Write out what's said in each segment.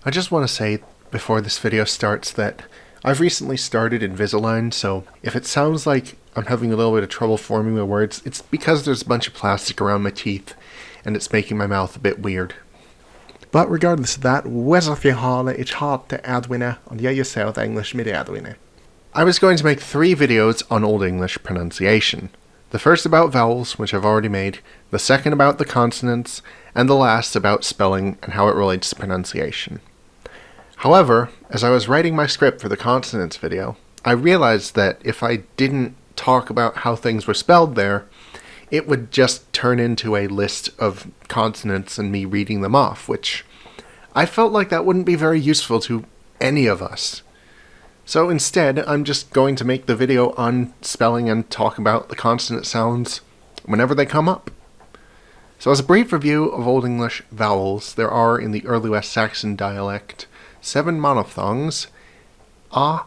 I just want to say before this video starts that I've recently started Invisalign, so if it sounds like I'm having a little bit of trouble forming my words, it's because there's a bunch of plastic around my teeth and it's making my mouth a bit weird. But regardless of that, wisdom halen it's hard to adwinne and jij jezelf English med adwinne. I was going to make 3 videos on Old English pronunciation. The first about vowels, which I've already made, the second about the consonants, and the last about spelling and how it relates to pronunciation. However, as I was writing my script for the consonants video, I realized that if I didn't talk about how things were spelled there, it would just turn into a list of consonants and me reading them off, which I felt like that wouldn't be very useful to any of us. So instead, I'm just going to make the video on spelling and talk about the consonant sounds whenever they come up. So as a brief review of Old English vowels, there are, in the early West Saxon dialect, 7 monophthongs, a,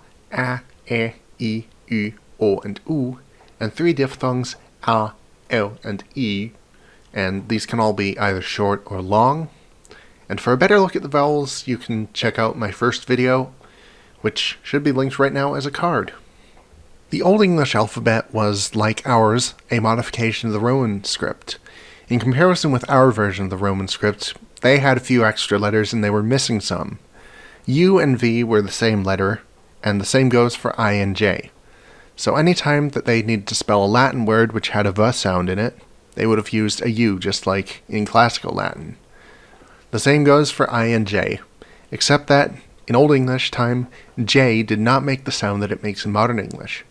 e, u, o, and u, and 3 diphthongs, a, o, and e, and these can all be either short or long. And for a better look at the vowels, you can check out my first video, which should be linked right now as a card. The Old English alphabet was, like ours, a modification of the Roman script. In comparison with our version of the Roman script, they had a few extra letters and they were missing some. U and V were the same letter, and the same goes for I and J. So anytime that they needed to spell a Latin word which had a V sound in it, they would have used a U just like in classical Latin. The same goes for I and J, except that in Old English time, J did not make the sound that it makes in Modern English.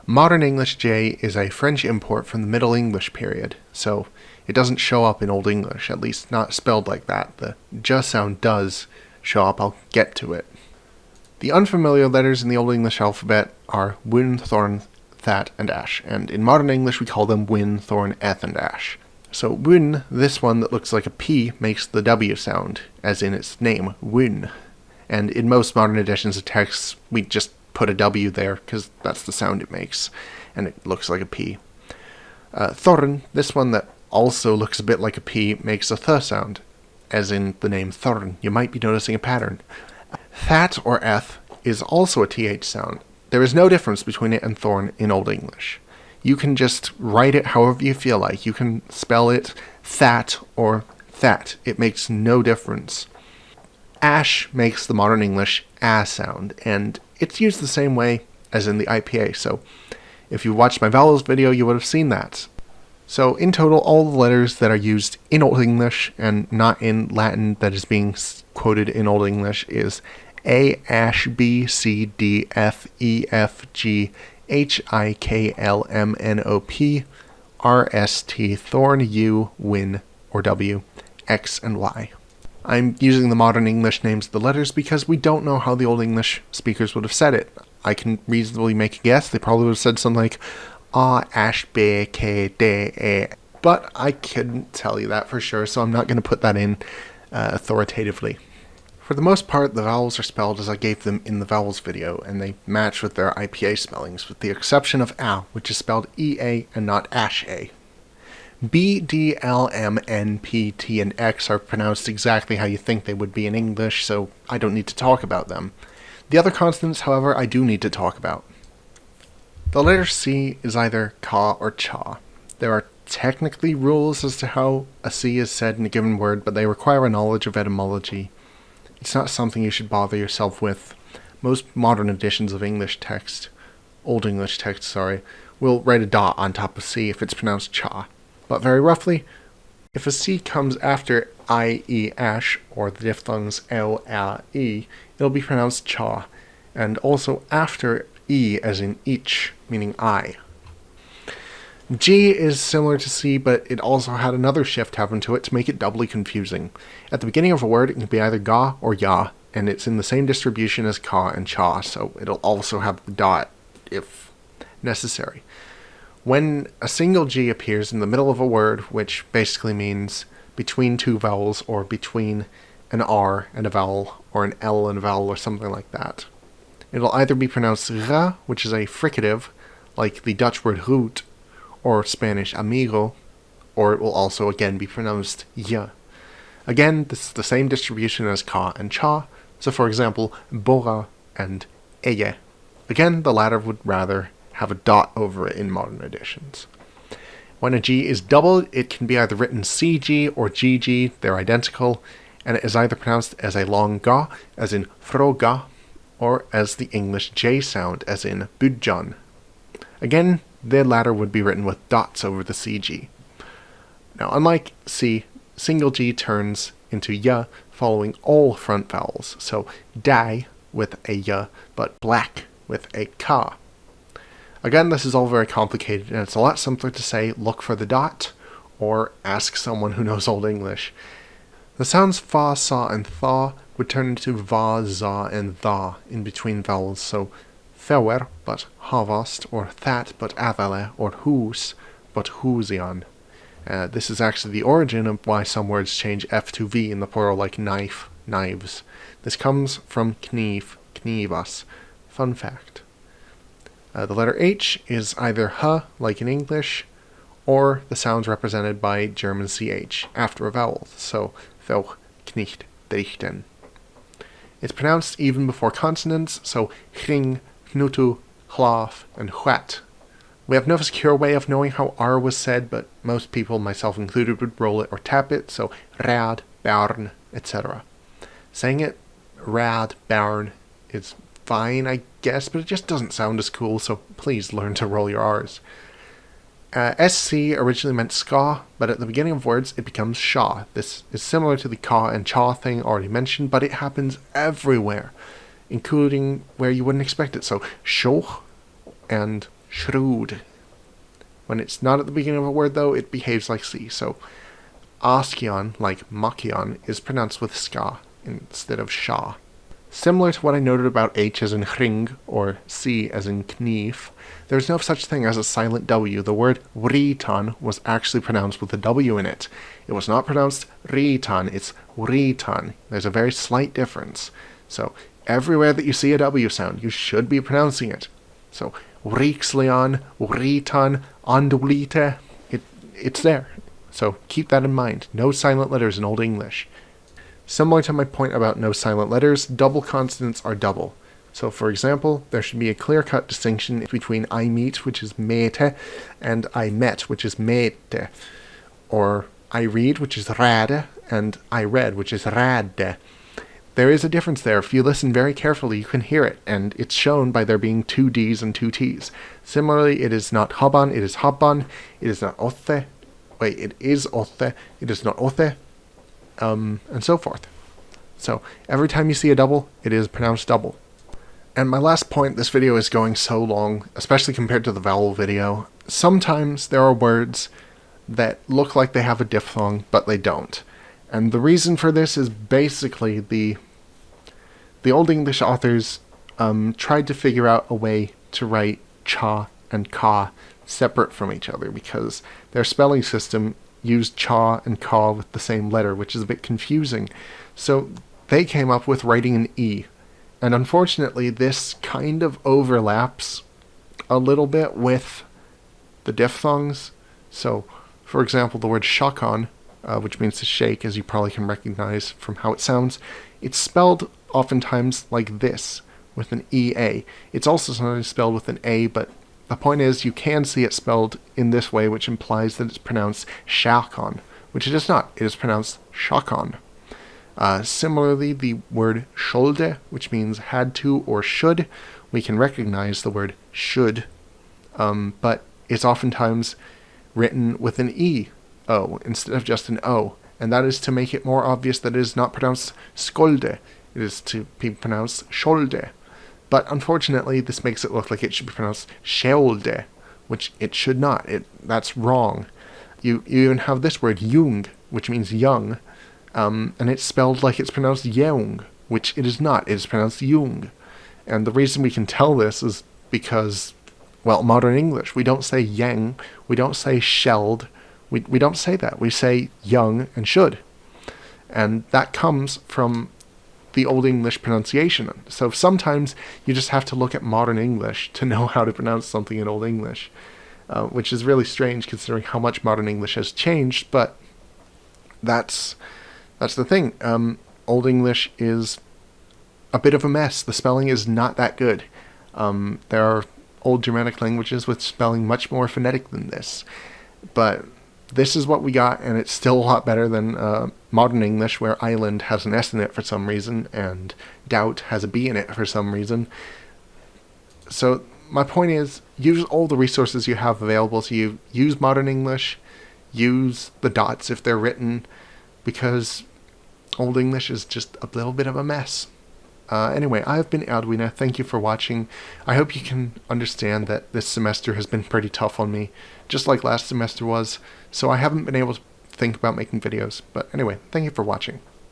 Modern English J is a French import from the Middle English period, so it doesn't show up in Old English, at least not spelled like that. The J sound does show up, I'll get to it. The unfamiliar letters in the Old English alphabet are wyn, thorn, that, and ash, and in Modern English we call them wyn, thorn, eth, and ash. So wyn, this one that looks like a P, makes the W sound, as in its name, wyn. And in most modern editions of text, we just put a W there, because that's the sound it makes, and it looks like a P. Thorn, this one that also looks a bit like a P, makes a th sound, as in the name Thorn. You might be noticing a pattern. That, or eth, is also a th sound. There is no difference between it and thorn in Old English. You can just write it however you feel like. You can spell it that or that. It makes no difference. Ash makes the Modern English a sound, and it's used the same way as in the IPA, so if you watched my vowels video, you would have seen that. So in total, all the letters that are used in Old English and not in Latin that is being quoted in Old English is A, Ash, B, C, D, F, E, F, G, H, I, K, L, M, N, O, P, R, S, T, thorn, U, wyn, or W, X, and Y. I'm using the Modern English names of the letters because we don't know how the Old English speakers would have said it. I can reasonably make a guess. They probably would have said something like A, Ash, B, K, D, E. But I couldn't tell you that for sure, so I'm not going to put that in authoritatively. For the most part, the vowels are spelled as I gave them in the vowels video, and they match with their IPA spellings, with the exception of A, which is spelled E-A and not Ash-A. B, D, L, M, N, P, T, and X are pronounced exactly how you think they would be in English, so I don't need to talk about them. The other consonants, however, I do need to talk about. The letter C is either ka or cha. There are technically rules as to how a C is said in a given word, but they require a knowledge of etymology. It's not something you should bother yourself with. Most modern editions of English text, Old English text, will write a dot on top of C if it's pronounced cha. But very roughly, if a C comes after I, E, ash, or the diphthongs L, A, E, it'll be pronounced cha, and also after E as in each, meaning I. G is similar to C, but it also had another shift happen to it to make it doubly confusing. At the beginning of a word, it can be either ga or ya, and it's in the same distribution as ka and cha, so it'll also have the dot if necessary. When a single G appears in the middle of a word, which basically means between 2 vowels or between an R and a vowel or an L and a vowel or something like that, it'll either be pronounced ra, which is a fricative, like the Dutch word root, or Spanish amigo, or it will also again be pronounced ya. Again, this is the same distribution as ka and cha, So for example, bora and eye. Again, the latter would rather have a dot over it in modern editions. When a G is doubled, it can be either written CG or GG, they're identical, and it is either pronounced as a long ga, as in froga, or as the English J sound, as in budjan. Again, the latter would be written with dots over the CG. Now, unlike C, single G turns into y following all front vowels, so die with a y, but black with a ka. Again, this is all very complicated, and it's a lot simpler to say, look for the dot, or ask someone who knows Old English. The sounds fa, sa, and tha would turn into va, za, and tha in between vowels, so thewer, but havast, or that, but avale, or hús, but húsian. This is actually the origin of why some words change F to V in the plural, like knife, knives. This comes from kniv, knivas. Fun fact. The letter H is either H, like in English, or the sounds represented by German CH after a vowel, so Velch, Knicht, Dichten. It's pronounced even before consonants, so Chring, Knutu, Hlaf, and Hwat. We have no secure way of knowing how R was said, but most people, myself included, would roll it or tap it, so Rad, Barn, etc. Saying it Rad, Barn is fine, I guess, but it just doesn't sound as cool, so please learn to roll your R's. SC originally meant ska, but at the beginning of words it becomes sha. This is similar to the ka and cha thing already mentioned, but it happens everywhere, including where you wouldn't expect it, so shoch and shrewd. When it's not at the beginning of a word, though, it behaves like C, so askion, like makion, is pronounced with ska instead of sha. Similar to what I noted about H as in hring, or C as in knief, there is no such thing as a silent W. The word writan was actually pronounced with a W in it. It was not pronounced ritan, it's writan. There's a very slight difference. So, everywhere that you see a W sound, you should be pronouncing it. So, Rixlian, Writan, Andulite, it's there. So, keep that in mind. No silent letters in Old English. Similar to my point about no silent letters, double consonants are double. So, for example, there should be a clear-cut distinction between I meet, which is mete, and I met, which is mete. Or I read, which is rade, and I read, which is radde. There is a difference there. If you listen very carefully, you can hear it, and it's shown by there being two Ds and two Ts. Similarly, it is not haban, it is habban. It is not othe. Wait, it is othe. It is not othe. And so forth. So, every time you see a double, it is pronounced double. And my last point, this video is going so long, especially compared to the vowel video. Sometimes there are words that look like they have a diphthong, but they don't. And the reason for this is basically the Old English authors tried to figure out a way to write cha and ka separate from each other, because their spelling system used cha and ka with the same letter, which is a bit confusing. So they came up with writing an E. And unfortunately, this kind of overlaps a little bit with the diphthongs. So, for example, the word shakon, which means to shake, as you probably can recognize from how it sounds, it's spelled oftentimes like this, with an EA. It's also sometimes spelled with an A, but the point is you can see it spelled in this way, which implies that it's pronounced shakon, which it is not. It is pronounced shakon. Similarly, the word skulde, which means had to or should, we can recognize the word should, but it's oftentimes written with an E-O instead of just an O, and that is to make it more obvious that it is not pronounced skolde, it is to be pronounced skolde. But unfortunately, this makes it look like it should be pronounced skolde, which it should not. That's wrong. You even have this word jung, which means young, and it's spelled like it's pronounced yeung, which it is not. It is pronounced jung. And the reason we can tell this is because, well, modern English, we don't say yang, we don't say shelled, we don't say that. We say young and should. And that comes from the Old English pronunciation. So sometimes you just have to look at modern English to know how to pronounce something in Old English, which is really strange considering how much modern English has changed, but that's the thing. Old English is a bit of a mess. The spelling is not that good. There are old Germanic languages with spelling much more phonetic than this. But this is what we got, and it's still a lot better than modern English, where island has an S in it for some reason, and doubt has a B in it for some reason. So my point is, use all the resources you have available to you. Use modern English. Use the dots if they're written, because Old English is just a little bit of a mess. Anyway, I've been Adwina. Thank you for watching. I hope you can understand that this semester has been pretty tough on me, just like last semester was, so I haven't been able to think about making videos. But anyway, thank you for watching.